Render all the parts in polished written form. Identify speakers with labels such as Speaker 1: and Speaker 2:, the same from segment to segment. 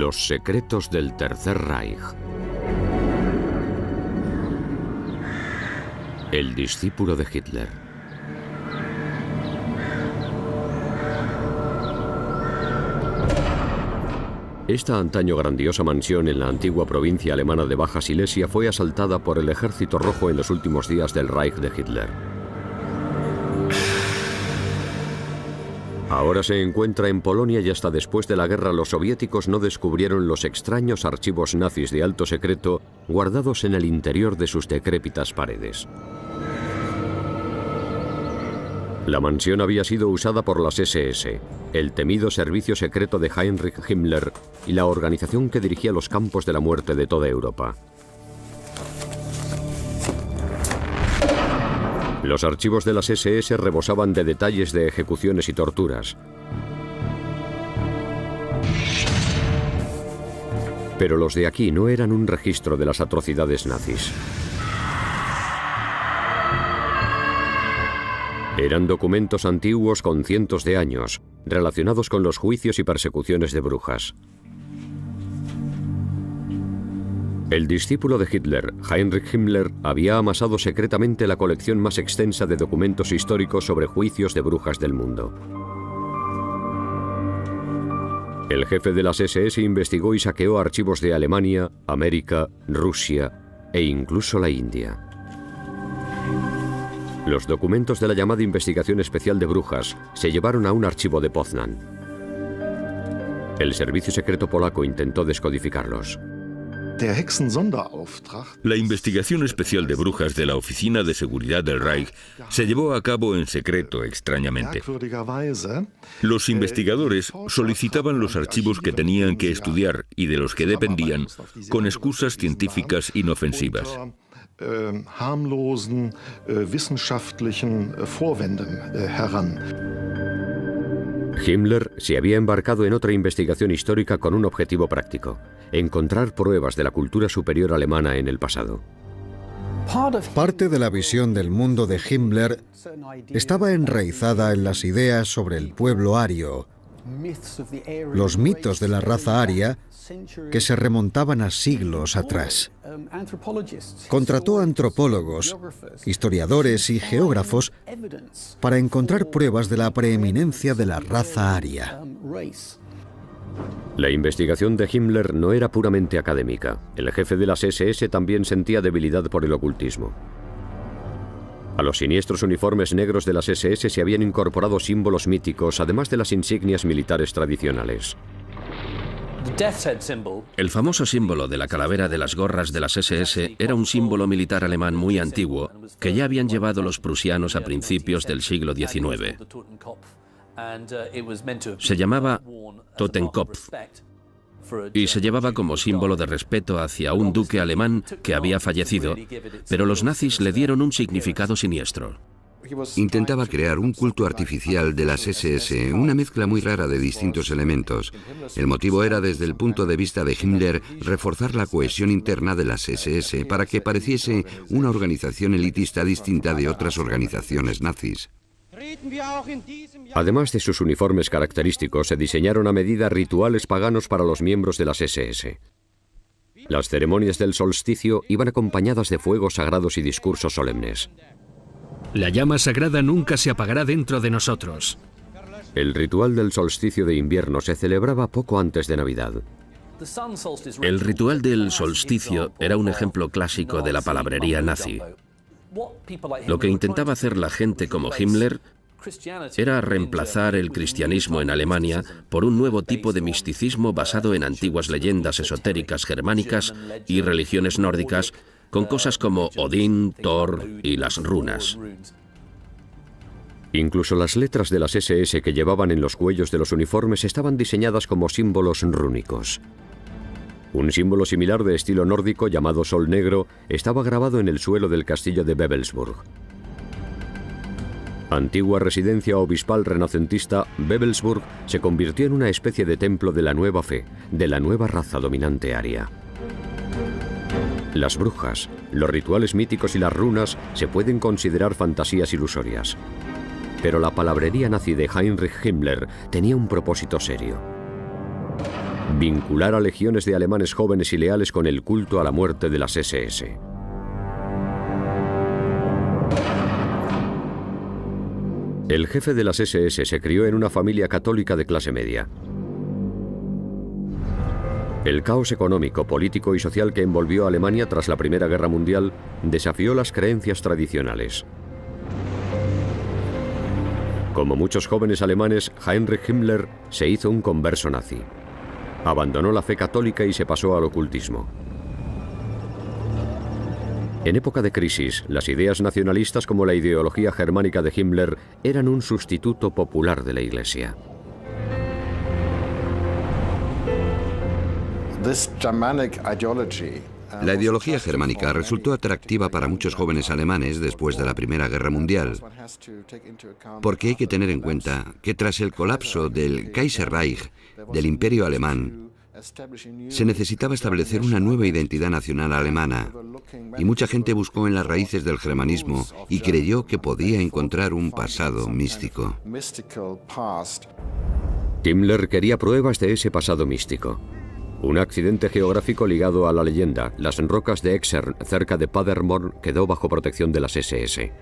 Speaker 1: Los secretos del Tercer Reich. El discípulo de Hitler. Esta antaño grandiosa mansión en la antigua provincia alemana de Baja Silesia fue asaltada por el Ejército Rojo en los últimos días del Reich de Hitler. Ahora se encuentra en Polonia y hasta después de la guerra los soviéticos no descubrieron los extraños archivos nazis de alto secreto guardados en el interior de sus decrépitas paredes. La mansión había sido usada por las SS, el temido servicio secreto de Heinrich Himmler y la organización que dirigía los campos de la muerte de toda Europa. Los archivos de las SS rebosaban de detalles de ejecuciones y torturas. Pero los de aquí no eran un registro de las atrocidades nazis. Eran documentos antiguos con cientos de años, relacionados con los juicios y persecuciones de brujas. El discípulo de Hitler, Heinrich Himmler, había amasado secretamente la colección más extensa de documentos históricos sobre juicios de brujas del mundo. El jefe de las SS investigó y saqueó archivos de Alemania, América, Rusia e incluso la India. Los documentos de la llamada Investigación Especial de Brujas se llevaron a un archivo de Poznań. El servicio secreto polaco intentó descodificarlos.
Speaker 2: La investigación especial de brujas de la Oficina de Seguridad del Reich se llevó a cabo en secreto, extrañamente. Los investigadores solicitaban los archivos que tenían que estudiar y de los que dependían con excusas científicas inofensivas.
Speaker 1: Himmler se había embarcado en otra investigación histórica con un objetivo práctico: encontrar pruebas de la cultura superior alemana en el pasado.
Speaker 3: Parte de la visión del mundo de Himmler estaba enraizada en las ideas sobre el pueblo ario, los mitos de la raza aria que se remontaban a siglos atrás. Contrató antropólogos, historiadores y geógrafos para encontrar pruebas de la preeminencia de la raza aria.
Speaker 1: La investigación de Himmler no era puramente académica. El jefe de las SS también sentía debilidad por el ocultismo. A los siniestros uniformes negros de las SS se habían incorporado símbolos míticos, además de las insignias militares tradicionales.
Speaker 4: El famoso símbolo de la calavera de las gorras de las SS era un símbolo militar alemán muy antiguo que ya habían llevado los prusianos a principios del siglo XIX. Se llamaba Totenkopf y se llevaba como símbolo de respeto hacia un duque alemán que había fallecido, pero los nazis le dieron un significado siniestro.
Speaker 5: Intentaba crear un culto artificial de las SS, una mezcla muy rara de distintos elementos. El motivo era, desde el punto de vista de Himmler, reforzar la cohesión interna de las SS para que pareciese una organización elitista distinta de otras organizaciones nazis.
Speaker 1: Además de sus uniformes característicos, se diseñaron a medida rituales paganos para los miembros de las SS. Las ceremonias del solsticio iban acompañadas de fuegos sagrados y discursos solemnes.
Speaker 6: La llama sagrada nunca se apagará dentro de nosotros.
Speaker 1: El ritual del solsticio de invierno se celebraba poco antes de Navidad.
Speaker 4: El ritual del solsticio era un ejemplo clásico de la palabrería nazi. Lo que intentaba hacer la gente como Himmler era reemplazar el cristianismo en Alemania por un nuevo tipo de misticismo basado en antiguas leyendas esotéricas germánicas y religiones nórdicas, con cosas como Odín, Thor y las runas.
Speaker 1: Incluso las letras de las SS que llevaban en los cuellos de los uniformes estaban diseñadas como símbolos rúnicos. Un símbolo similar de estilo nórdico llamado Sol Negro estaba grabado en el suelo del castillo de Wewelsburg. Antigua residencia obispal renacentista, Wewelsburg se convirtió en una especie de templo de la nueva fe, de la nueva raza dominante aria. Las brujas, los rituales míticos y las runas se pueden considerar fantasías ilusorias. Pero la palabrería nazi de Heinrich Himmler tenía un propósito serio. vincular a legiones de alemanes jóvenes y leales con el culto a la muerte de las SS. El jefe de las SS se crió en una familia católica de clase media. El caos económico, político y social que envolvió a Alemania tras la Primera Guerra Mundial desafió las creencias tradicionales. Como muchos jóvenes alemanes, Heinrich Himmler se hizo un converso nazi. Abandonó la fe católica y se pasó al ocultismo. En época de crisis, las ideas nacionalistas como la ideología germánica de Himmler eran un sustituto popular de la Iglesia.
Speaker 5: La ideología germánica resultó atractiva para muchos jóvenes alemanes después de la Primera Guerra Mundial, porque hay que tener en cuenta que tras el colapso del Kaiserreich, del Imperio Alemán, se necesitaba establecer una nueva identidad nacional alemana, y mucha gente buscó en las raíces del germanismo y creyó que podía encontrar un pasado místico.
Speaker 1: Himmler quería pruebas de ese pasado místico. Un accidente geográfico ligado a la leyenda, las rocas de Exern, cerca de Paderborn, quedó bajo protección de las SS.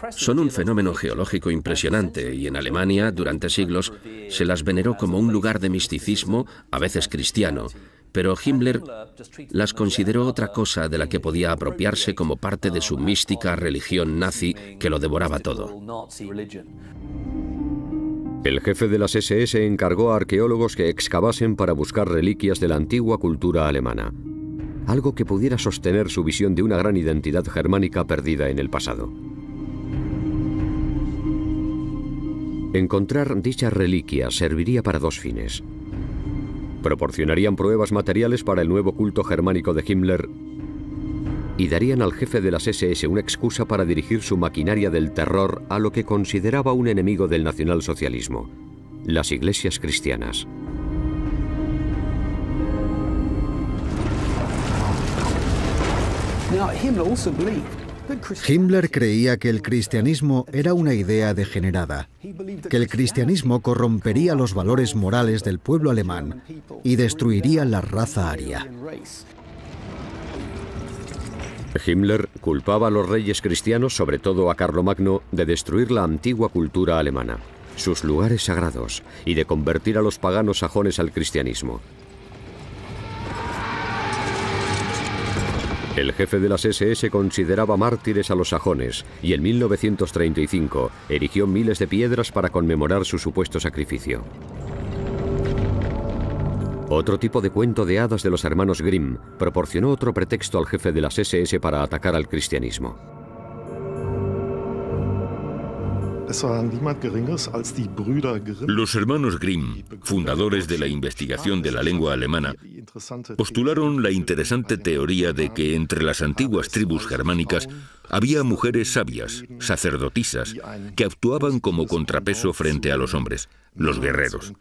Speaker 4: Son un fenómeno geológico impresionante y en Alemania, durante siglos, se las veneró como un lugar de misticismo, a veces cristiano, pero Himmler las consideró otra cosa de la que podía apropiarse como parte de su mística religión nazi que lo devoraba todo.
Speaker 1: El jefe de las SS encargó a arqueólogos que excavasen para buscar reliquias de la antigua cultura alemana, algo que pudiera sostener su visión de una gran identidad germánica perdida en el pasado. Encontrar dichas reliquias serviría para dos fines. Proporcionarían pruebas materiales para el nuevo culto germánico de Himmler y darían al jefe de las SS una excusa para dirigir su maquinaria del terror a lo que consideraba un enemigo del nacionalsocialismo, las iglesias cristianas.
Speaker 3: Himmler creía que el cristianismo era una idea degenerada, que el cristianismo corrompería los valores morales del pueblo alemán y destruiría la raza aria.
Speaker 1: Himmler culpaba a los reyes cristianos, sobre todo a Carlomagno, de destruir la antigua cultura alemana, sus lugares sagrados, y de convertir a los paganos sajones al cristianismo. El jefe de las SS consideraba mártires a los sajones y en 1935 erigió miles de piedras para conmemorar su supuesto sacrificio. Otro tipo de cuento de hadas de los hermanos Grimm proporcionó otro pretexto al jefe de las SS para atacar al cristianismo.
Speaker 2: Los hermanos Grimm, fundadores de la investigación de la lengua alemana, postularon la interesante teoría de que entre las antiguas tribus germánicas había mujeres sabias, sacerdotisas, que actuaban como contrapeso frente a los hombres, los guerreros.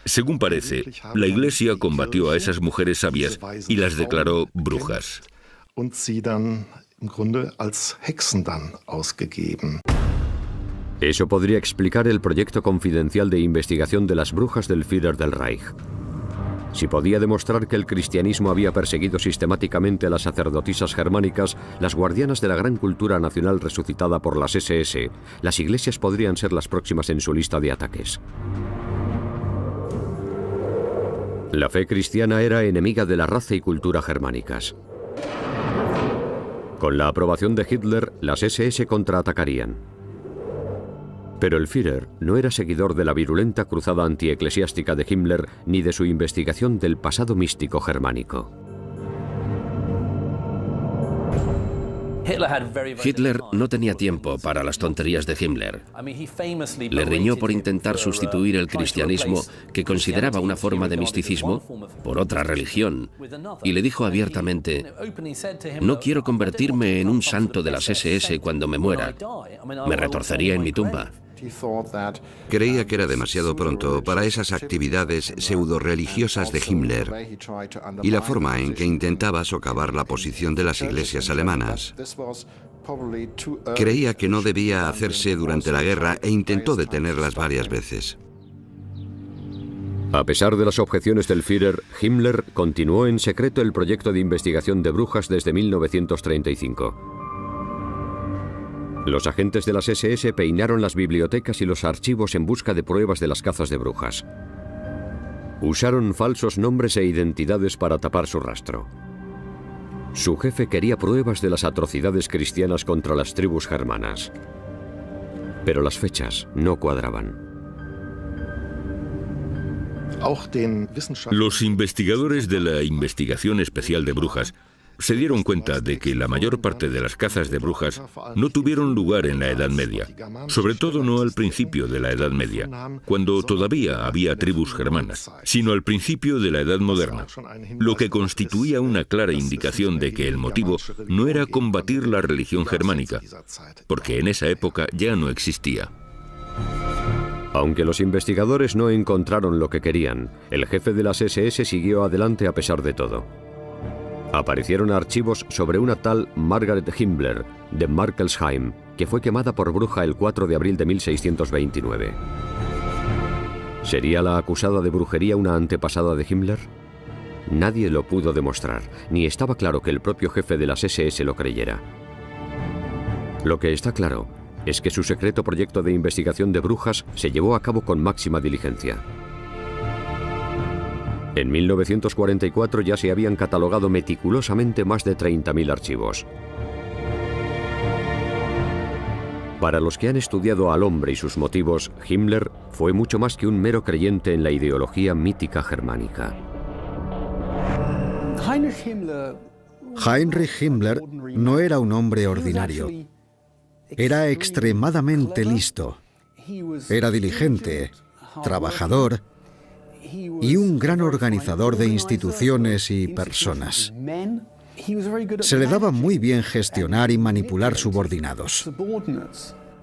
Speaker 2: Según parece, la Iglesia combatió a esas mujeres sabias y las declaró brujas.
Speaker 1: Eso podría explicar el proyecto confidencial de investigación de las brujas del Führer del Reich. Si podía demostrar que el cristianismo había perseguido sistemáticamente a las sacerdotisas germánicas, las guardianas de la gran cultura nacional resucitada por las SS, las iglesias podrían ser las próximas en su lista de ataques. La fe cristiana era enemiga de la raza y cultura germánicas. Con la aprobación de Hitler, las SS contraatacarían. Pero el Führer no era seguidor de la virulenta cruzada antieclesiástica de Himmler ni de su investigación del pasado místico germánico.
Speaker 4: Hitler no tenía tiempo para las tonterías de Himmler. Le riñó por intentar sustituir el cristianismo, que consideraba una forma de misticismo, por otra religión, y le dijo abiertamente: «No quiero convertirme en un santo de las SS cuando me muera. Me retorcería en mi tumba».
Speaker 5: Creía que era demasiado pronto para esas actividades pseudo-religiosas de Himmler y la forma en que intentaba socavar la posición de las iglesias alemanas. Creía que no debía hacerse durante la guerra e intentó detenerlas varias veces.
Speaker 1: A pesar de las objeciones del Führer, Himmler continuó en secreto el proyecto de investigación de brujas desde 1935. Los agentes de las SS peinaron las bibliotecas y los archivos en busca de pruebas de las cazas de brujas. Usaron falsos nombres e identidades para tapar su rastro. Su jefe quería pruebas de las atrocidades cristianas contra las tribus germanas. Pero las fechas no cuadraban.
Speaker 2: Los investigadores de la Investigación Especial de Brujas se dieron cuenta de que la mayor parte de las cazas de brujas no tuvieron lugar en la Edad Media, sobre todo no al principio de la Edad Media, cuando todavía había tribus germanas, sino al principio de la Edad Moderna, lo que constituía una clara indicación de que el motivo no era combatir la religión germánica, porque en esa época ya no existía.
Speaker 1: Aunque los investigadores no encontraron lo que querían, el jefe de las SS siguió adelante a pesar de todo. Aparecieron archivos sobre una tal Margaret Himmler, de Markelsheim, que fue quemada por bruja el 4 de abril de 1629. ¿Sería la acusada de brujería una antepasada de Himmler? Nadie lo pudo demostrar, ni estaba claro que el propio jefe de las SS lo creyera. Lo que está claro es que su secreto proyecto de investigación de brujas se llevó a cabo con máxima diligencia. En 1944 ya se habían catalogado meticulosamente más de 30.000 archivos. Para los que han estudiado al hombre y sus motivos, Himmler fue mucho más que un mero creyente en la ideología mítica germánica.
Speaker 3: Heinrich Himmler no era un hombre ordinario. Era extremadamente listo. Era diligente, trabajador y un gran organizador de instituciones y personas. Se le daba muy bien gestionar y manipular subordinados.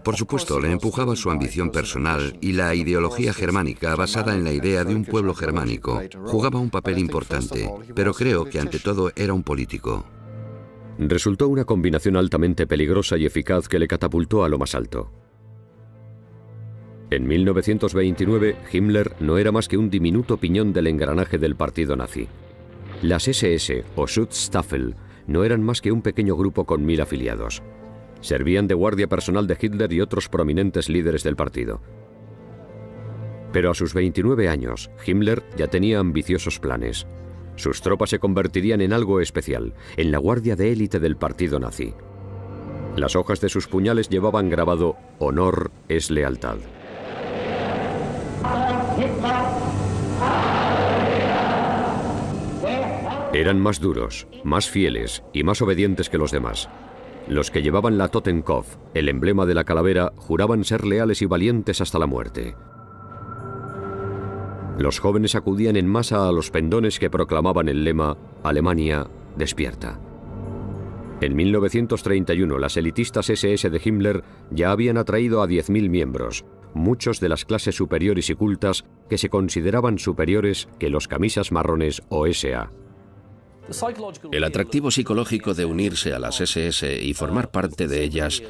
Speaker 5: Por supuesto, le empujaba su ambición personal y la ideología germánica basada en la idea de un pueblo germánico. Jugaba un papel importante, pero creo que ante todo era un político.
Speaker 1: Resultó una combinación altamente peligrosa y eficaz que le catapultó a lo más alto. En 1929, Himmler no era más que un diminuto piñón del engranaje del partido nazi. Las SS o Schutzstaffel no eran más que un pequeño grupo con 1000 afiliados. Servían de guardia personal de Hitler y otros prominentes líderes del partido. Pero a sus 29 años, Himmler ya tenía ambiciosos planes. Sus tropas se convertirían en algo especial, en la guardia de élite del partido nazi. Las hojas de sus puñales llevaban grabado «Honor es lealtad». Eran más duros, más fieles y más obedientes que los demás. Los que llevaban la Totenkopf, el emblema de la calavera, juraban ser leales y valientes hasta la muerte. Los jóvenes acudían en masa a los pendones que proclamaban el lema «Alemania, despierta». En 1931, las elitistas SS de Himmler ya habían atraído a 10.000 miembros, muchos de las clases superiores y cultas que se consideraban superiores que los camisas marrones o SA.
Speaker 4: El atractivo psicológico de unirse a las SS y formar parte de ellas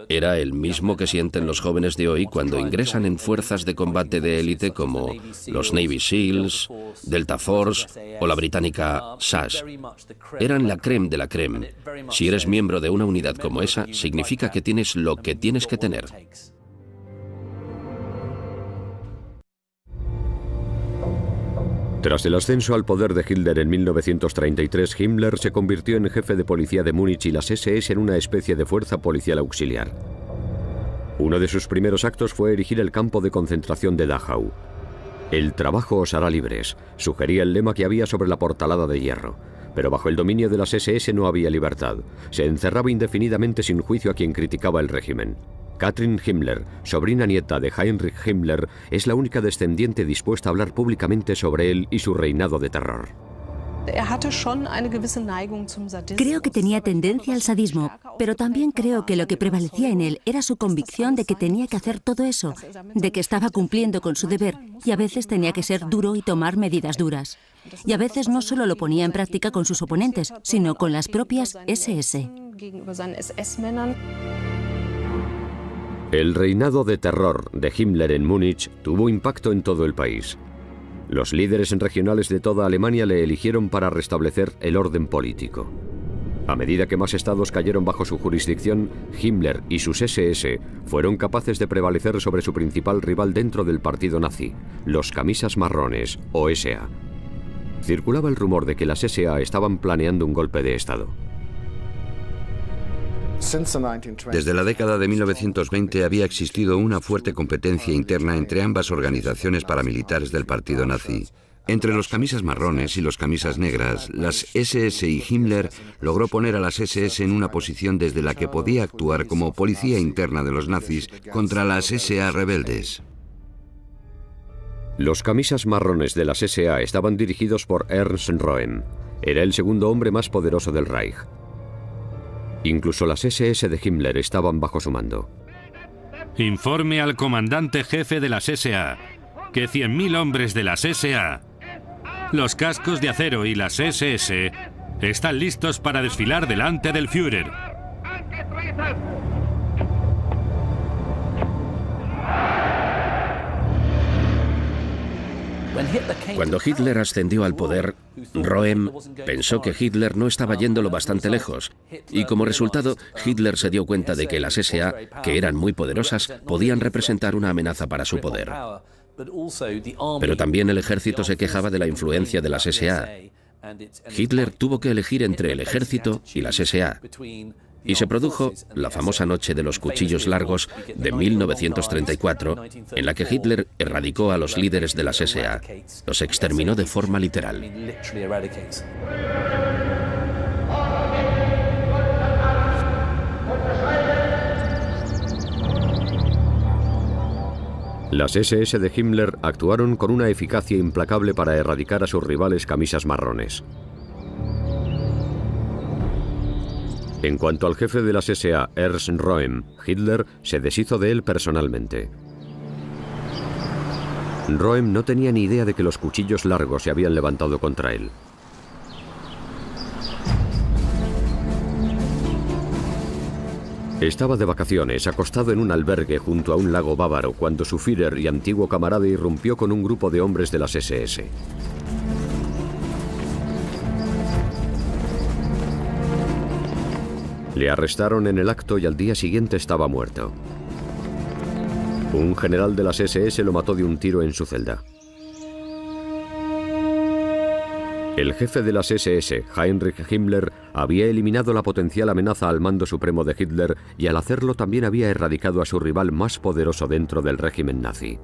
Speaker 4: era el mismo que sienten los jóvenes de hoy cuando ingresan en fuerzas de combate de élite como los Navy SEALs, Delta Force o la británica SAS. Eran la crème de la crème. Si eres miembro de una unidad como esa, significa que tienes lo que tienes que tener.
Speaker 1: Tras el ascenso al poder de Hitler en 1933, Himmler se convirtió en jefe de policía de Múnich y las SS en una especie de fuerza policial auxiliar. Uno de sus primeros actos fue erigir el campo de concentración de Dachau. «El trabajo os hará libres», sugería el lema que había sobre la portalada de hierro. Pero bajo el dominio de las SS no había libertad. Se encerraba indefinidamente sin juicio a quien criticaba el régimen. Katrin Himmler, sobrina nieta de Heinrich Himmler, es la única descendiente dispuesta a hablar públicamente sobre él y su reinado de terror.
Speaker 7: Creo que tenía tendencia al sadismo, pero también creo que lo que prevalecía en él era su convicción de que tenía que hacer todo eso, de que estaba cumpliendo con su deber y a veces tenía que ser duro y tomar medidas duras. Y a veces no solo lo ponía en práctica con sus oponentes, sino con las propias SS.
Speaker 1: El reinado de terror de Himmler en Múnich tuvo impacto en todo el país. Los líderes regionales de toda Alemania le eligieron para restablecer el orden político. A medida que más estados cayeron bajo su jurisdicción, Himmler y sus SS fueron capaces de prevalecer sobre su principal rival dentro del partido nazi, los camisas marrones, o SA. Circulaba el rumor de que las SA estaban planeando un golpe de Estado.
Speaker 5: Desde la década de 1920 había existido una fuerte competencia interna entre ambas organizaciones paramilitares del partido nazi. Entre los camisas marrones y los camisas negras, las SS y Himmler logró poner a las SS en una posición desde la que podía actuar como policía interna de los nazis contra las SA rebeldes.
Speaker 1: Los camisas marrones de las SA estaban dirigidos por Ernst Röhm. Era el segundo hombre más poderoso del Reich. Incluso las SS de Himmler estaban bajo su mando.
Speaker 6: Informe al comandante jefe de las SA que 100.000 hombres de las SA, los cascos de acero y las SS están listos para desfilar delante del Führer.
Speaker 4: Cuando Hitler ascendió al poder, Röhm pensó que Hitler no estaba yéndolo bastante lejos, y como resultado, Hitler se dio cuenta de que las SA, que eran muy poderosas, podían representar una amenaza para su poder. Pero también el ejército se quejaba de la influencia de las SA. Hitler tuvo que elegir entre el ejército y las SA. Y se produjo la famosa Noche de los Cuchillos Largos de 1934, en la que Hitler erradicó a los líderes de las SA. Los exterminó de forma literal.
Speaker 1: Las SS de Himmler actuaron con una eficacia implacable para erradicar a sus rivales camisas marrones. En cuanto al jefe de las SA, Ernst Röhm, Hitler se deshizo de él personalmente. Röhm no tenía ni idea de que los cuchillos largos se habían levantado contra él. Estaba de vacaciones, acostado en un albergue junto a un lago bávaro, cuando su Führer y antiguo camarada irrumpió con un grupo de hombres de las SS. Le arrestaron en el acto y al día siguiente estaba muerto. Un general de las SS lo mató de un tiro en su celda. El jefe de las SS, Heinrich Himmler, había eliminado la potencial amenaza al mando supremo de Hitler y al hacerlo también había erradicado a su rival más poderoso dentro del régimen nazi.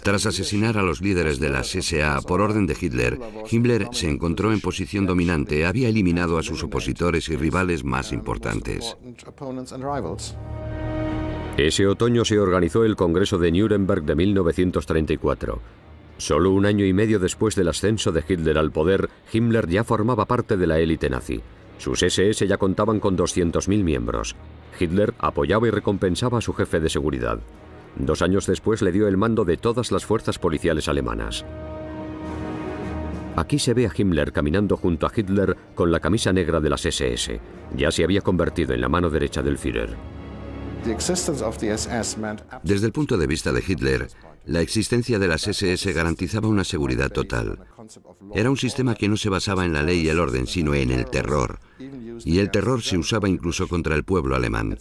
Speaker 5: Tras asesinar a los líderes de las SA por orden de Hitler, Himmler se encontró en posición dominante, había eliminado a sus opositores y rivales más importantes.
Speaker 1: Ese otoño se organizó el Congreso de Nuremberg de 1934. Solo un año y medio después del ascenso de Hitler al poder, Himmler ya formaba parte de la élite nazi. Sus SS ya contaban con 200.000 miembros. Hitler apoyaba y recompensaba a su jefe de seguridad. 2 años después le dio el mando de todas las fuerzas policiales alemanas. Aquí se ve a Himmler caminando junto a Hitler con la camisa negra de las SS. Ya se había convertido en la mano derecha del Führer.
Speaker 5: Desde el punto de vista de Hitler, la existencia de las SS garantizaba una seguridad total. Era un sistema que no se basaba en la ley y el orden, sino en el terror. Y el terror se usaba incluso contra el pueblo alemán.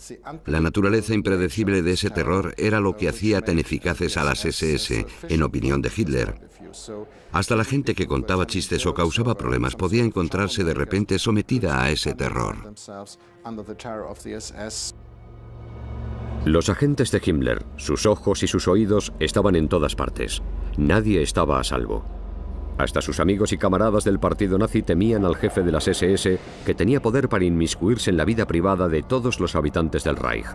Speaker 5: La naturaleza impredecible de ese terror era lo que hacía tan eficaces a las SS, en opinión de Hitler. Hasta la gente que contaba chistes o causaba problemas podía encontrarse de repente sometida a ese terror.
Speaker 1: Los agentes de Himmler, sus ojos y sus oídos estaban en todas partes. Nadie estaba a salvo. Hasta sus amigos y camaradas del partido nazi temían al jefe de las SS, que tenía poder para inmiscuirse en la vida privada de todos los habitantes del Reich.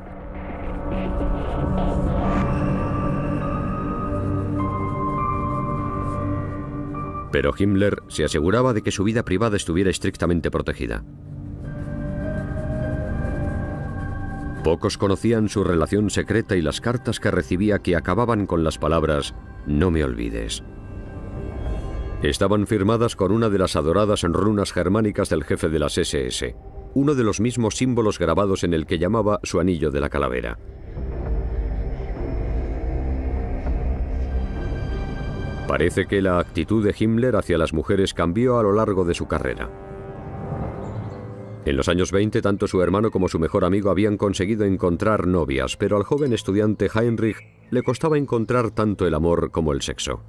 Speaker 1: Pero Himmler se aseguraba de que su vida privada estuviera estrictamente protegida. Pocos conocían su relación secreta y las cartas que recibía que acababan con las palabras «No me olvides». Estaban firmadas con una de las adoradas runas germánicas del jefe de las SS, uno de los mismos símbolos grabados en el que llamaba su anillo de la calavera. Parece que la actitud de Himmler hacia las mujeres cambió a lo largo de su carrera. En los años 20, tanto su hermano como su mejor amigo habían conseguido encontrar novias, pero al joven estudiante Heinrich le costaba encontrar tanto el amor como el sexo.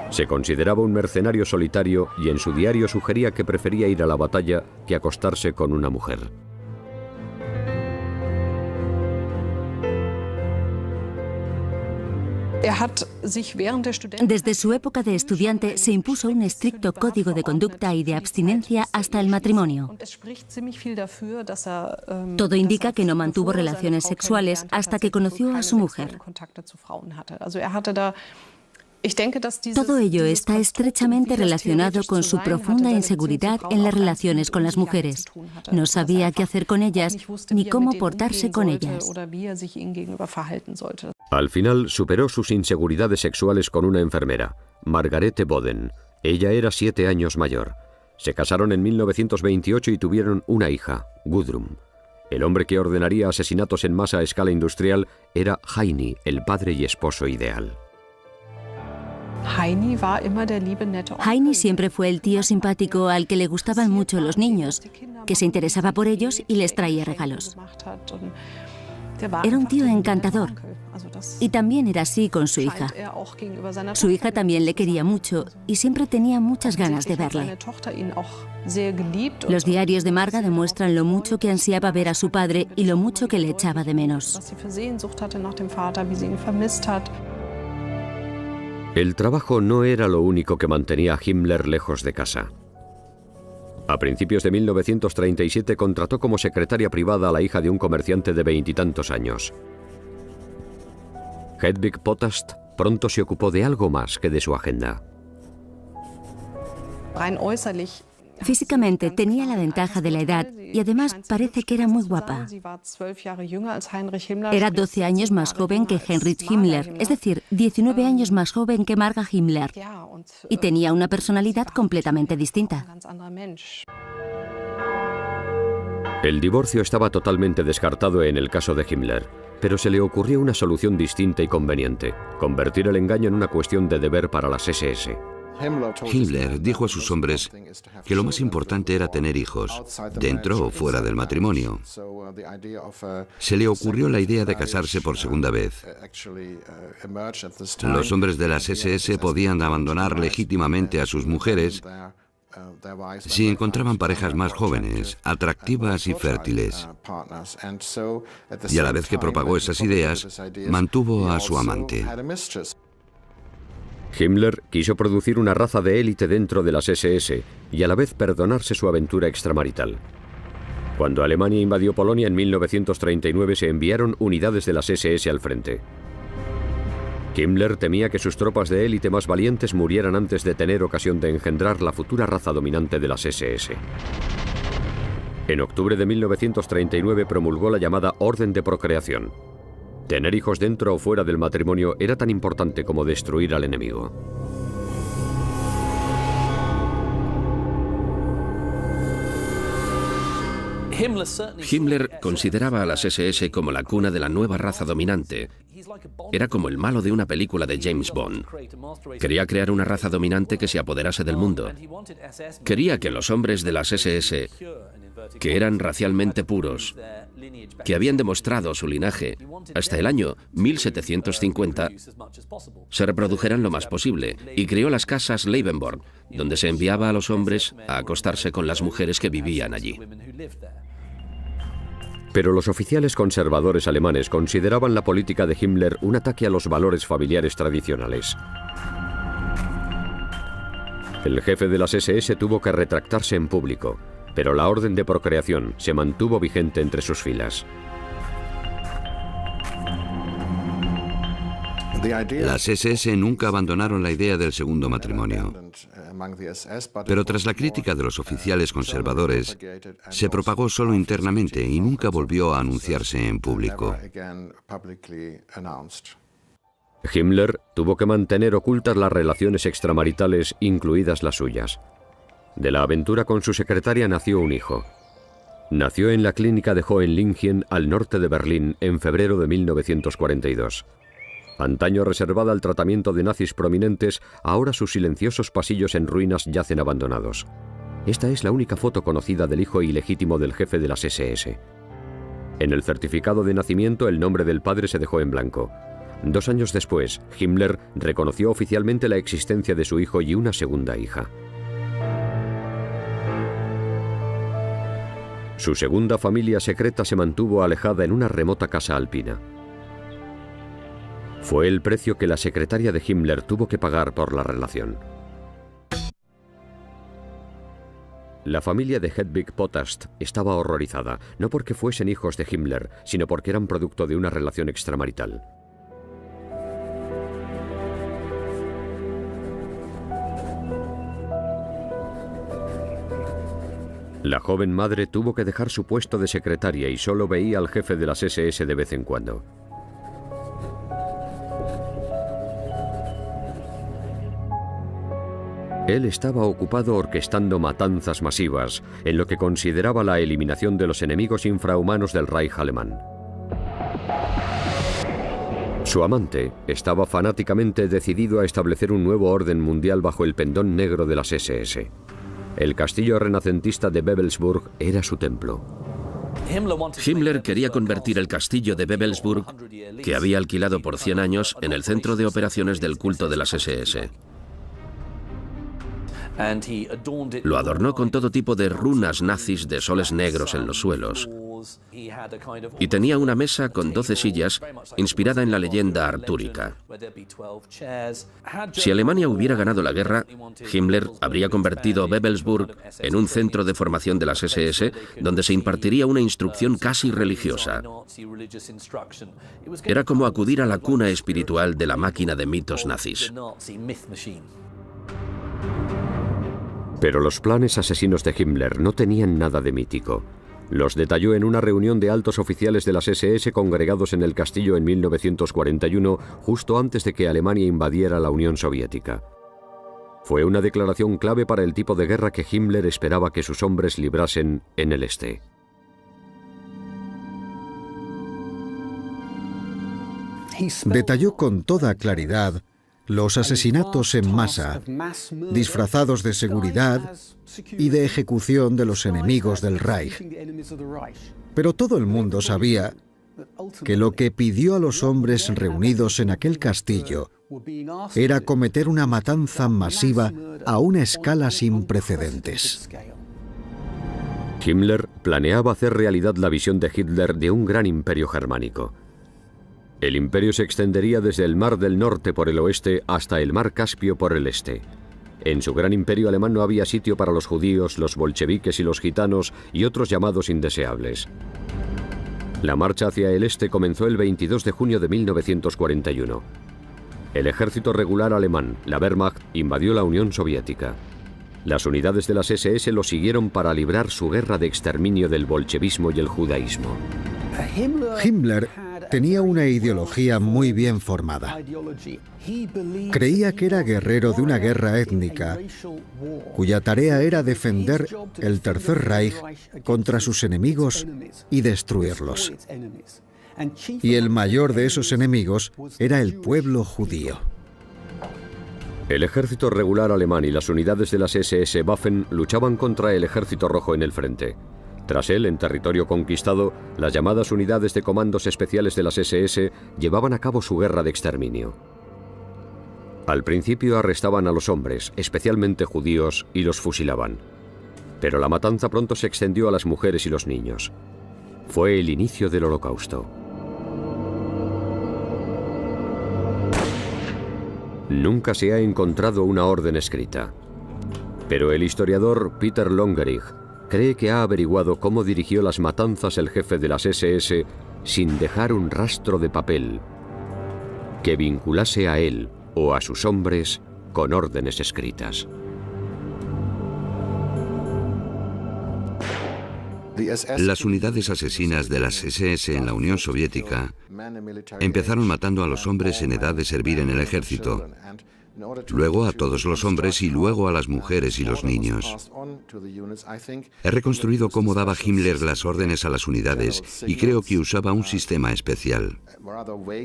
Speaker 1: Se consideraba un mercenario solitario y en su diario sugería que prefería ir a la batalla que acostarse con una mujer.
Speaker 7: Desde su época de estudiante se impuso un estricto código de conducta y de abstinencia hasta el matrimonio. Todo indica que no mantuvo relaciones sexuales hasta que conoció a su mujer. Todo ello está estrechamente relacionado con su profunda inseguridad en las relaciones con las mujeres. No sabía qué hacer con ellas ni cómo portarse con ellas.
Speaker 1: Al final superó sus inseguridades sexuales con una enfermera, Margarete Boden. Ella era 7 años mayor. Se casaron en 1928 y tuvieron una hija, Gudrun. El hombre que ordenaría asesinatos en masa a escala industrial era Heini, el padre y esposo ideal.
Speaker 7: Heini siempre fue el tío simpático al que le gustaban mucho los niños, que se interesaba por ellos y les traía regalos. Era un tío encantador. Y también era así con su hija. Su hija también le quería mucho y siempre tenía muchas ganas de verle. Los diarios de Marga demuestran lo mucho que ansiaba ver a su padre y lo mucho que le echaba de menos.
Speaker 1: El trabajo no era lo único que mantenía a Himmler lejos de casa. A principios de 1937 contrató como secretaria privada a la hija de un comerciante de 20 y tantos años. Hedwig Potast pronto se ocupó de algo más que de su agenda.
Speaker 7: Físicamente tenía la ventaja de la edad y además parece que era muy guapa. Era 12 años más joven que Heinrich Himmler, es decir, 19 años más joven que Marga Himmler. Y tenía una personalidad completamente distinta.
Speaker 1: El divorcio estaba totalmente descartado en el caso de Himmler, pero se le ocurrió una solución distinta y conveniente: convertir el engaño en una cuestión de deber para las SS.
Speaker 5: Himmler dijo a sus hombres que lo más importante era tener hijos, dentro o fuera del matrimonio. Se le ocurrió la idea de casarse por segunda vez. Los hombres de las SS podían abandonar legítimamente a sus mujeres si encontraban parejas más jóvenes, atractivas y fértiles. Y a la vez que propagó esas ideas, mantuvo a su amante.
Speaker 1: Himmler quiso producir una raza de élite dentro de las SS y a la vez perdonarse su aventura extramarital. Cuando Alemania invadió Polonia en 1939 se enviaron unidades de las SS al frente. Himmler temía que sus tropas de élite más valientes murieran antes de tener ocasión de engendrar la futura raza dominante de las SS. En octubre de 1939 promulgó la llamada Orden de Procreación. Tener hijos dentro o fuera del matrimonio era tan importante como destruir al enemigo.
Speaker 4: Himmler consideraba a las SS como la cuna de la nueva raza dominante. Era como el malo de una película de James Bond. Quería crear una raza dominante que se apoderase del mundo. Quería que los hombres de las SS, que eran racialmente puros, que habían demostrado su linaje hasta el año 1750, se reprodujeran lo más posible, y creó las casas Leibenborn, donde se enviaba a los hombres a acostarse con las mujeres que vivían allí.
Speaker 1: Pero los oficiales conservadores alemanes consideraban la política de Himmler un ataque a los valores familiares tradicionales. El jefe de las SS tuvo que retractarse en público, pero la orden de procreación se mantuvo vigente entre sus filas.
Speaker 5: Las SS nunca abandonaron la idea del segundo matrimonio. Pero tras la crítica de los oficiales conservadores, se propagó solo internamente y nunca volvió a anunciarse en público.
Speaker 1: Himmler tuvo que mantener ocultas las relaciones extramaritales, incluidas las suyas. De la aventura con su secretaria nació un hijo. Nació en la clínica de Hohenlingen, al norte de Berlín, en febrero de 1942. Antaño reservada al tratamiento de nazis prominentes, ahora sus silenciosos pasillos en ruinas yacen abandonados. Esta es la única foto conocida del hijo ilegítimo del jefe de las SS. En el certificado de nacimiento el nombre del padre se dejó en blanco. 2 años después, Himmler reconoció oficialmente la existencia de su hijo y una segunda hija. Su segunda familia secreta se mantuvo alejada en una remota casa alpina. Fue el precio que la secretaria de Himmler tuvo que pagar por la relación. La familia de Hedwig Potast estaba horrorizada, no porque fuesen hijos de Himmler, sino porque eran producto de una relación extramarital. La joven madre tuvo que dejar su puesto de secretaria y solo veía al jefe de las SS de vez en cuando. Él estaba ocupado orquestando matanzas masivas, en lo que consideraba la eliminación de los enemigos infrahumanos del Reich alemán. Su amante estaba fanáticamente decidido a establecer un nuevo orden mundial bajo el pendón negro de las SS. El castillo renacentista de Wewelsburg era su templo.
Speaker 4: Himmler quería convertir el castillo de Wewelsburg, que había alquilado por 100 años, en el centro de operaciones del culto de las SS. Lo adornó con todo tipo de runas nazis de soles negros en los suelos. Y tenía una mesa con 12 sillas inspirada en la leyenda artúrica. Si Alemania hubiera ganado la guerra, Himmler habría convertido Wewelsburg en un centro de formación de las SS donde se impartiría una instrucción casi religiosa. Era como acudir a la cuna espiritual de la máquina de mitos nazis.
Speaker 1: Pero los planes asesinos de Himmler no tenían nada de mítico. Los detalló en una reunión de altos oficiales de las SS congregados en el castillo en 1941, justo antes de que Alemania invadiera la Unión Soviética. Fue una declaración clave para el tipo de guerra que Himmler esperaba que sus hombres librasen en el este.
Speaker 3: Detalló con toda claridad los asesinatos en masa, disfrazados de seguridad y de ejecución de los enemigos del Reich. Pero todo el mundo sabía que lo que pidió a los hombres reunidos en aquel castillo era cometer una matanza masiva a una escala sin precedentes.
Speaker 1: Himmler planeaba hacer realidad la visión de Hitler de un gran imperio germánico. El imperio se extendería desde el Mar del Norte por el oeste hasta el Mar Caspio por el este. En su gran imperio alemán no había sitio para los judíos, los bolcheviques y los gitanos y otros llamados indeseables. La marcha hacia el este comenzó el 22 de junio de 1941. El ejército regular alemán, la Wehrmacht, invadió la Unión Soviética. Las unidades de las SS lo siguieron para librar su guerra de exterminio del bolchevismo y el judaísmo.
Speaker 3: Himmler tenía una ideología muy bien formada. Creía que era guerrero de una guerra étnica, cuya tarea era defender el Tercer Reich contra sus enemigos y destruirlos. Y el mayor de esos enemigos era el pueblo judío.
Speaker 1: El ejército regular alemán y las unidades de las SS Waffen luchaban contra el ejército rojo en el frente. Tras él, en territorio conquistado, las llamadas unidades de comandos especiales de las SS llevaban a cabo su guerra de exterminio. Al principio arrestaban a los hombres, especialmente judíos, y los fusilaban. Pero la matanza pronto se extendió a las mujeres y los niños. Fue el inicio del Holocausto. Nunca se ha encontrado una orden escrita. Pero el historiador Peter Longerich cree que ha averiguado cómo dirigió las matanzas el jefe de las SS sin dejar un rastro de papel que vinculase a él o a sus hombres con órdenes escritas.
Speaker 5: Las unidades asesinas de las SS en la Unión Soviética empezaron matando a los hombres en edad de servir en el ejército luego a todos los hombres y luego a las mujeres y los niños. He reconstruido cómo daba Himmler las órdenes a las unidades y creo que usaba un sistema especial.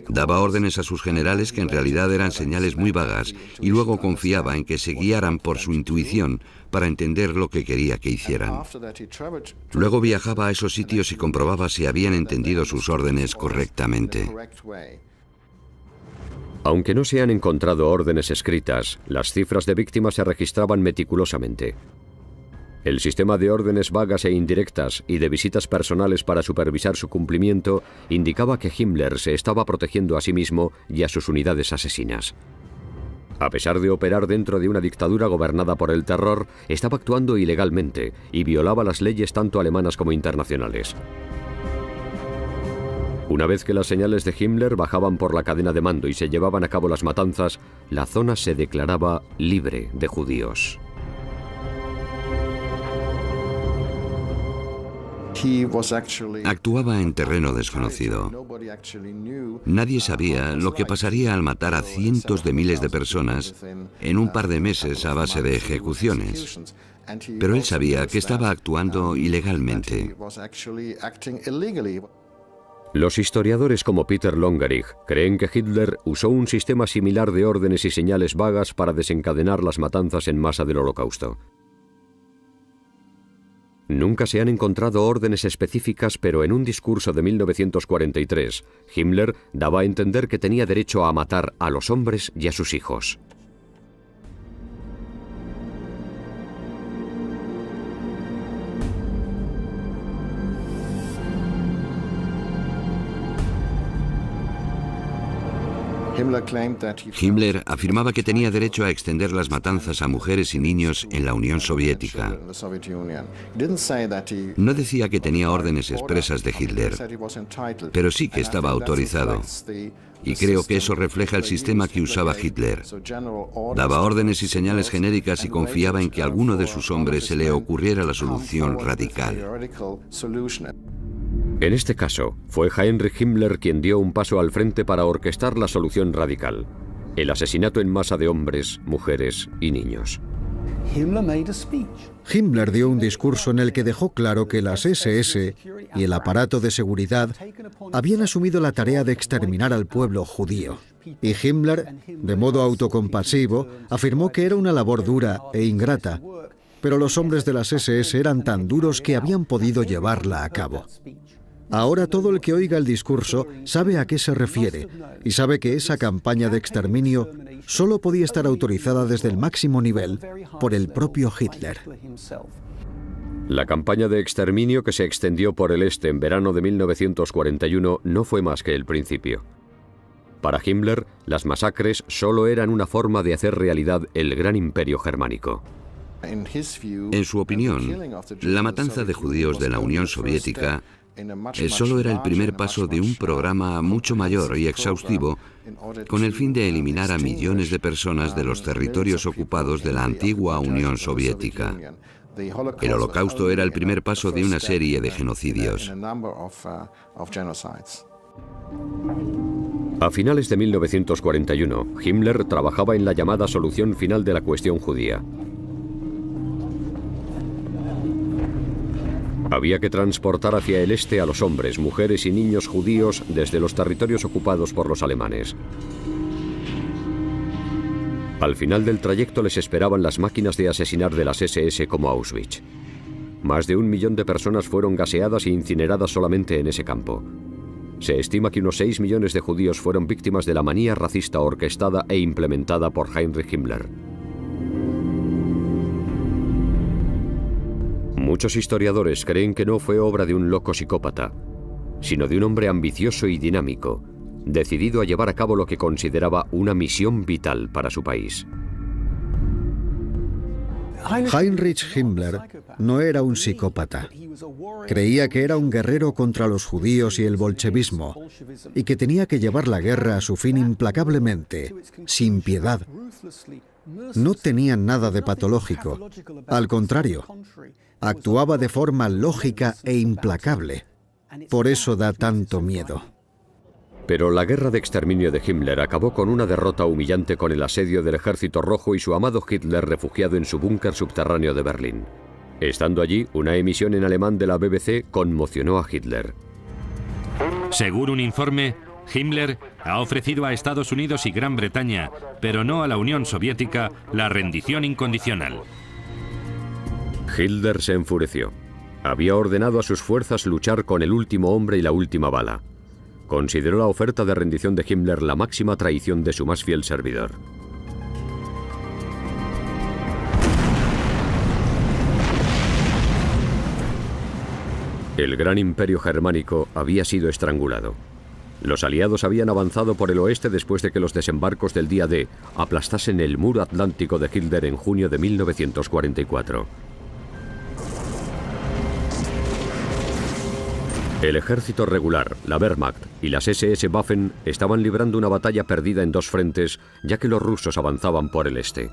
Speaker 5: Daba órdenes a sus generales que en realidad eran señales muy vagas y luego confiaba en que se guiaran por su intuición para entender lo que quería que hicieran. Luego viajaba a esos sitios y comprobaba si habían entendido sus órdenes correctamente.
Speaker 1: Aunque no se han encontrado órdenes escritas, las cifras de víctimas se registraban meticulosamente. El sistema de órdenes vagas e indirectas y de visitas personales para supervisar su cumplimiento indicaba que Himmler se estaba protegiendo a sí mismo y a sus unidades asesinas. A pesar de operar dentro de una dictadura gobernada por el terror, estaba actuando ilegalmente y violaba las leyes tanto alemanas como internacionales. Una vez que las señales de Himmler bajaban por la cadena de mando y se llevaban a cabo las matanzas, la zona se declaraba libre de judíos.
Speaker 5: Actuaba en terreno desconocido. Nadie sabía lo que pasaría al matar a cientos de miles de personas en un par de meses a base de ejecuciones. Pero él sabía que estaba actuando ilegalmente.
Speaker 1: Los historiadores como Peter Longerich creen que Hitler usó un sistema similar de órdenes y señales vagas para desencadenar las matanzas en masa del Holocausto. Nunca se han encontrado órdenes específicas, pero en un discurso de 1943, Himmler daba a entender que tenía derecho a matar a los hombres y a sus hijos.
Speaker 5: Himmler afirmaba que tenía derecho a extender las matanzas a mujeres y niños en la Unión Soviética. No decía que tenía órdenes expresas de Hitler, pero sí que estaba autorizado. Y creo que eso refleja el sistema que usaba Hitler. Daba órdenes y señales genéricas y confiaba en que a alguno de sus hombres se le ocurriera la solución radical.
Speaker 1: En este caso, fue Heinrich Himmler quien dio un paso al frente para orquestar la solución radical: el asesinato en masa de hombres, mujeres y niños.
Speaker 3: Himmler dio un discurso en el que dejó claro que las SS y el aparato de seguridad habían asumido la tarea de exterminar al pueblo judío. Y Himmler, de modo autocompasivo, afirmó que era una labor dura e ingrata, pero los hombres de las SS eran tan duros que habían podido llevarla a cabo. Ahora todo el que oiga el discurso sabe a qué se refiere y sabe que esa campaña de exterminio solo podía estar autorizada desde el máximo nivel por el propio Hitler.
Speaker 1: La campaña de exterminio que se extendió por el este en verano de 1941 no fue más que el principio. Para Himmler, las masacres solo eran una forma de hacer realidad el gran imperio germánico.
Speaker 5: En su opinión, la matanza de judíos de la Unión Soviética solo era el primer paso de un programa mucho mayor y exhaustivo con el fin de eliminar a millones de personas de los territorios ocupados de la antigua Unión Soviética. El Holocausto era el primer paso de una serie de genocidios.
Speaker 1: A finales de 1941, Himmler trabajaba en la llamada solución final de la cuestión judía. Había que transportar hacia el este a los hombres, mujeres y niños judíos desde los territorios ocupados por los alemanes. Al final del trayecto les esperaban las máquinas de asesinar de las SS como Auschwitz. Más de 1 millón de personas fueron gaseadas e incineradas solamente en ese campo. Se estima que unos 6 millones de judíos fueron víctimas de la manía racista orquestada e implementada por Heinrich Himmler. Muchos historiadores creen que no fue obra de un loco psicópata, sino de un hombre ambicioso y dinámico, decidido a llevar a cabo lo que consideraba una misión vital para su país.
Speaker 3: Heinrich Himmler no era un psicópata. Creía que era un guerrero contra los judíos y el bolchevismo, y que tenía que llevar la guerra a su fin implacablemente, sin piedad. No tenía nada de patológico. Al contrario, actuaba de forma lógica e implacable. Por eso da tanto miedo.
Speaker 1: Pero la guerra de exterminio de Himmler acabó con una derrota humillante con el asedio del Ejército Rojo y su amado Hitler refugiado en su búnker subterráneo de Berlín. Estando allí, una emisión en alemán de la BBC conmocionó a Hitler.
Speaker 6: Según un informe, Himmler ha ofrecido a Estados Unidos y Gran Bretaña, pero no a la Unión Soviética, la rendición incondicional.
Speaker 1: Hitler se enfureció. Había ordenado a sus fuerzas luchar con el último hombre y la última bala. Consideró la oferta de rendición de Himmler la máxima traición de su más fiel servidor. El gran imperio germánico había sido estrangulado. Los aliados habían avanzado por el oeste después de que los desembarcos del día D aplastasen el muro atlántico de Hitler en junio de 1944. El ejército regular, la Wehrmacht y las SS Waffen estaban librando una batalla perdida en dos frentes, ya que los rusos avanzaban por el este.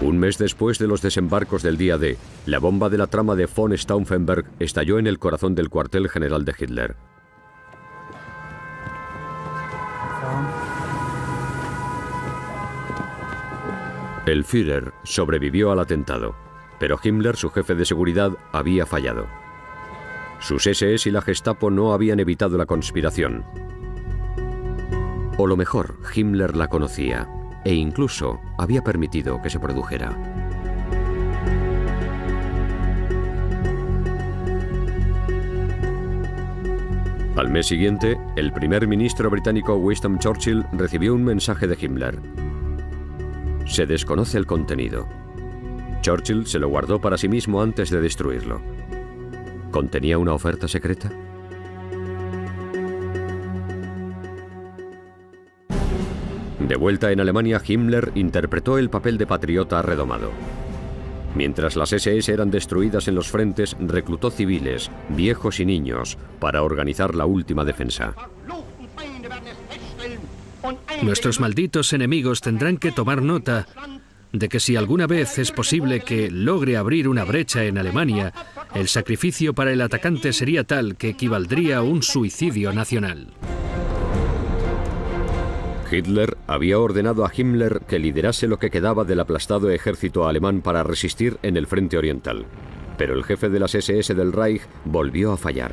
Speaker 1: Un mes después de los desembarcos del día D, la bomba de la trama de von Stauffenberg estalló en el corazón del cuartel general de Hitler. El Führer sobrevivió al atentado, pero Himmler, su jefe de seguridad, había fallado. Sus SS y la Gestapo no habían evitado la conspiración. O lo mejor, Himmler la conocía e incluso había permitido que se produjera. Al mes siguiente, el primer ministro británico Winston Churchill recibió un mensaje de Himmler. Se desconoce el contenido. Churchill se lo guardó para sí mismo antes de destruirlo. ¿Contenía una oferta secreta? De vuelta en Alemania, Himmler interpretó el papel de patriota redomado. Mientras las SS eran destruidas en los frentes, reclutó civiles, viejos y niños, para organizar la última defensa.
Speaker 8: Nuestros malditos enemigos tendrán que tomar nota de que si alguna vez es posible que logre abrir una brecha en Alemania, el sacrificio para el atacante sería tal que equivaldría a un suicidio nacional.
Speaker 1: Hitler había ordenado a Himmler que liderase lo que quedaba del aplastado ejército alemán para resistir en el frente oriental. Pero el jefe de las SS del Reich volvió a fallar.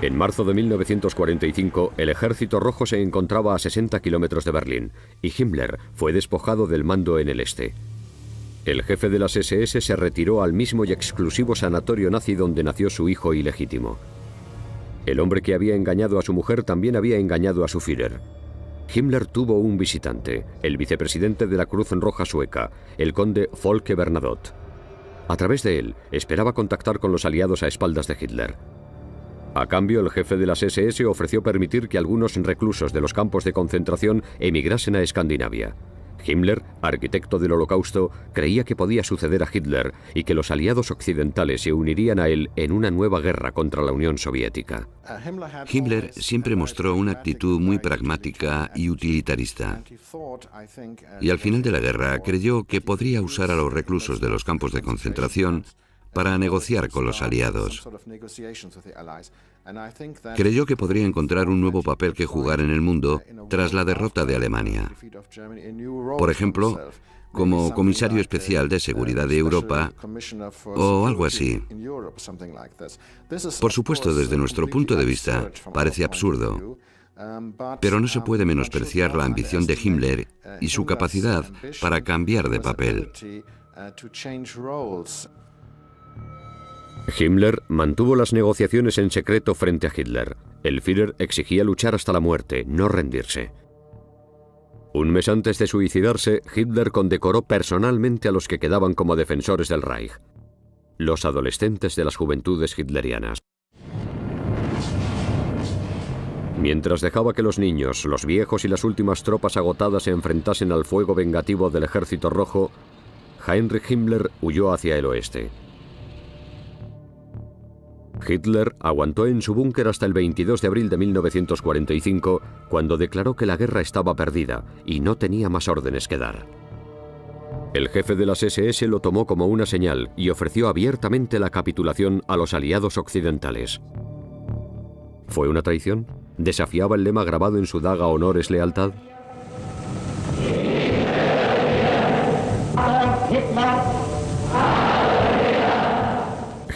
Speaker 1: En marzo de 1945, el Ejército Rojo se encontraba a 60 kilómetros de Berlín y Himmler fue despojado del mando en el este. El jefe de las SS se retiró al mismo y exclusivo sanatorio nazi donde nació su hijo ilegítimo. El hombre que había engañado a su mujer también había engañado a su Führer. Himmler tuvo un visitante, el vicepresidente de la Cruz Roja sueca, el conde Folke Bernadotte. A través de él, esperaba contactar con los aliados a espaldas de Hitler. A cambio, el jefe de las SS ofreció permitir que algunos reclusos de los campos de concentración emigrasen a Escandinavia. Himmler, arquitecto del Holocausto, creía que podía suceder a Hitler y que los aliados occidentales se unirían a él en una nueva guerra contra la Unión Soviética.
Speaker 5: Himmler siempre mostró una actitud muy pragmática y utilitarista. Y al final de la guerra creyó que podría usar a los reclusos de los campos de concentración para negociar con los aliados. Creyó que podría encontrar un nuevo papel que jugar en el mundo tras la derrota de Alemania. Por ejemplo, como comisario especial de seguridad de Europa o algo así. Por supuesto, desde nuestro punto de vista, parece absurdo, pero no se puede menospreciar la ambición de Himmler y su capacidad para cambiar de papel.
Speaker 1: Himmler mantuvo las negociaciones en secreto frente a Hitler. El Führer exigía luchar hasta la muerte, no rendirse. Un mes antes de suicidarse, Hitler condecoró personalmente a los que quedaban como defensores del Reich, los adolescentes de las juventudes hitlerianas. Mientras dejaba que los niños, los viejos y las últimas tropas agotadas se enfrentasen al fuego vengativo del Ejército Rojo, Heinrich Himmler huyó hacia el oeste. Hitler aguantó en su búnker hasta el 22 de abril de 1945, cuando declaró que la guerra estaba perdida y no tenía más órdenes que dar. El jefe de las SS lo tomó como una señal y ofreció abiertamente la capitulación a los aliados occidentales. ¿Fue una traición? ¿Desafiaba el lema grabado en su daga "Honor es lealtad"?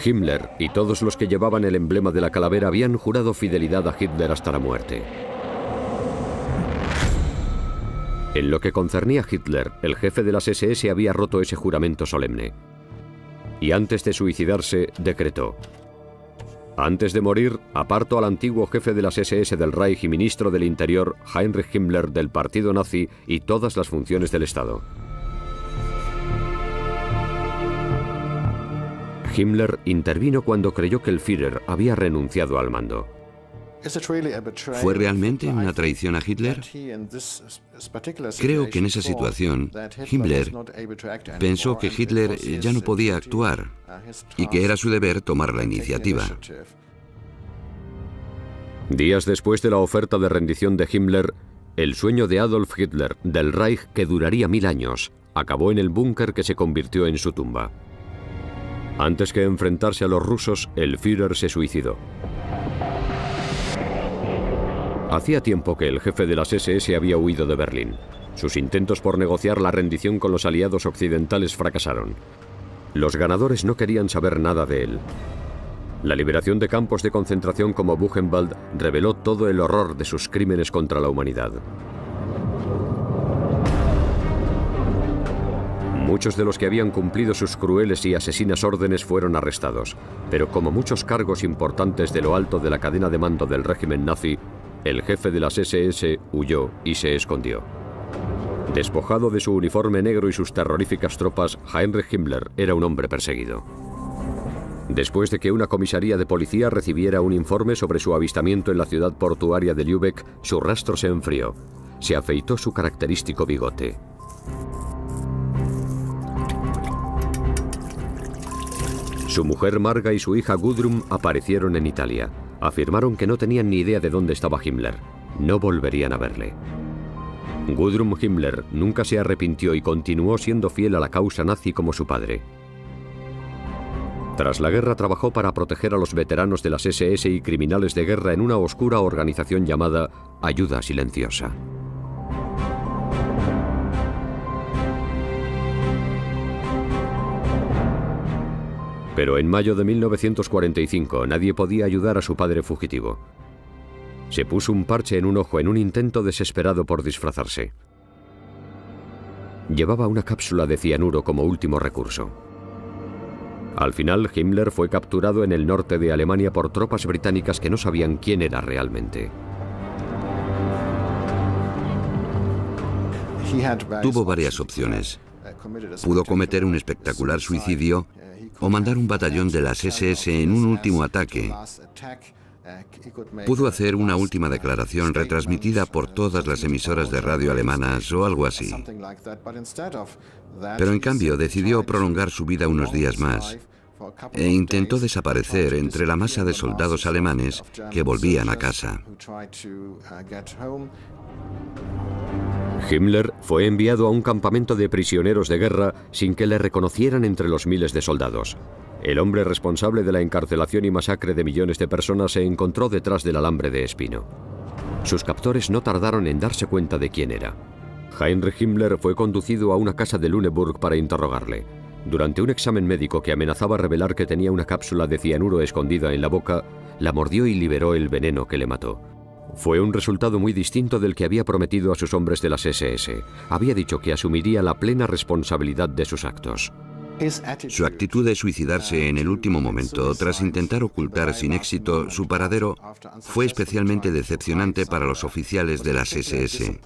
Speaker 1: Himmler y todos los que llevaban el emblema de la calavera habían jurado fidelidad a Hitler hasta la muerte. En lo que concernía a Hitler, el jefe de las SS había roto ese juramento solemne. Y antes de suicidarse, decretó: antes de morir, aparto al antiguo jefe de las SS del Reich y ministro del Interior, Heinrich Himmler, del partido nazi y todas las funciones del Estado. Himmler intervino cuando creyó que el Führer había renunciado al mando.
Speaker 5: ¿Fue realmente una traición a Hitler? Creo que en esa situación, Himmler pensó que Hitler ya no podía actuar y que era su deber tomar la iniciativa.
Speaker 1: Días después de la oferta de rendición de Himmler, el sueño de Adolf Hitler del Reich, que duraría 1000 años, acabó en el búnker que se convirtió en su tumba. Antes que enfrentarse a los rusos, el Führer se suicidó. Hacía tiempo que el jefe de las SS había huido de Berlín. Sus intentos por negociar la rendición con los aliados occidentales fracasaron. Los ganadores no querían saber nada de él. La liberación de campos de concentración como Buchenwald reveló todo el horror de sus crímenes contra la humanidad. Muchos de los que habían cumplido sus crueles y asesinas órdenes fueron arrestados, pero como muchos cargos importantes de lo alto de la cadena de mando del régimen nazi, el jefe de las SS huyó y se escondió. Despojado de su uniforme negro y sus terroríficas tropas, Heinrich Himmler era un hombre perseguido. Después de que una comisaría de policía recibiera un informe sobre su avistamiento en la ciudad portuaria de Lübeck, su rastro se enfrió. Se afeitó su característico bigote. Su mujer Marga y su hija Gudrun aparecieron en Italia. Afirmaron que no tenían ni idea de dónde estaba Himmler. No volverían a verle. Gudrun Himmler nunca se arrepintió y continuó siendo fiel a la causa nazi como su padre. Tras la guerra trabajó para proteger a los veteranos de las SS y criminales de guerra en una oscura organización llamada Ayuda Silenciosa. Pero en mayo de 1945 nadie podía ayudar a su padre fugitivo. Se puso un parche en un ojo en un intento desesperado por disfrazarse. Llevaba una cápsula de cianuro como último recurso. Al final, Himmler fue capturado en el norte de Alemania por tropas británicas que no sabían quién era realmente.
Speaker 5: Tuvo varias opciones. Pudo cometer un espectacular suicidio o mandar un batallón de las SS en un último ataque. Pudo hacer una última declaración retransmitida por todas las emisoras de radio alemanas o algo así. Pero en cambio decidió prolongar su vida unos días más e intentó desaparecer entre la masa de soldados alemanes que volvían a casa.
Speaker 1: Himmler fue enviado a un campamento de prisioneros de guerra sin que le reconocieran entre los miles de soldados. El hombre responsable de la encarcelación y masacre de millones de personas se encontró detrás del alambre de espino. Sus captores no tardaron en darse cuenta de quién era. Heinrich Himmler fue conducido a una casa de Lüneburg para interrogarle. Durante un examen médico que amenazaba revelar que tenía una cápsula de cianuro escondida en la boca, la mordió y liberó el veneno que le mató. Fue un resultado muy distinto del que había prometido a sus hombres de las SS. Había dicho que asumiría la plena responsabilidad de sus actos.
Speaker 5: Su actitud de suicidarse en el último momento, tras intentar ocultar sin éxito su paradero, fue especialmente decepcionante para los oficiales de las SS,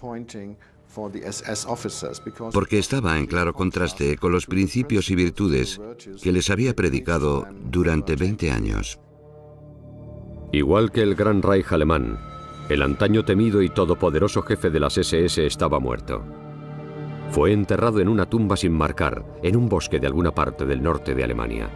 Speaker 5: porque estaba en claro contraste con los principios y virtudes que les había predicado durante 20 años.
Speaker 1: Igual que el Gran Reich alemán, el antaño temido y todopoderoso jefe de las SS estaba muerto. Fue enterrado en una tumba sin marcar, en un bosque de alguna parte del norte de Alemania.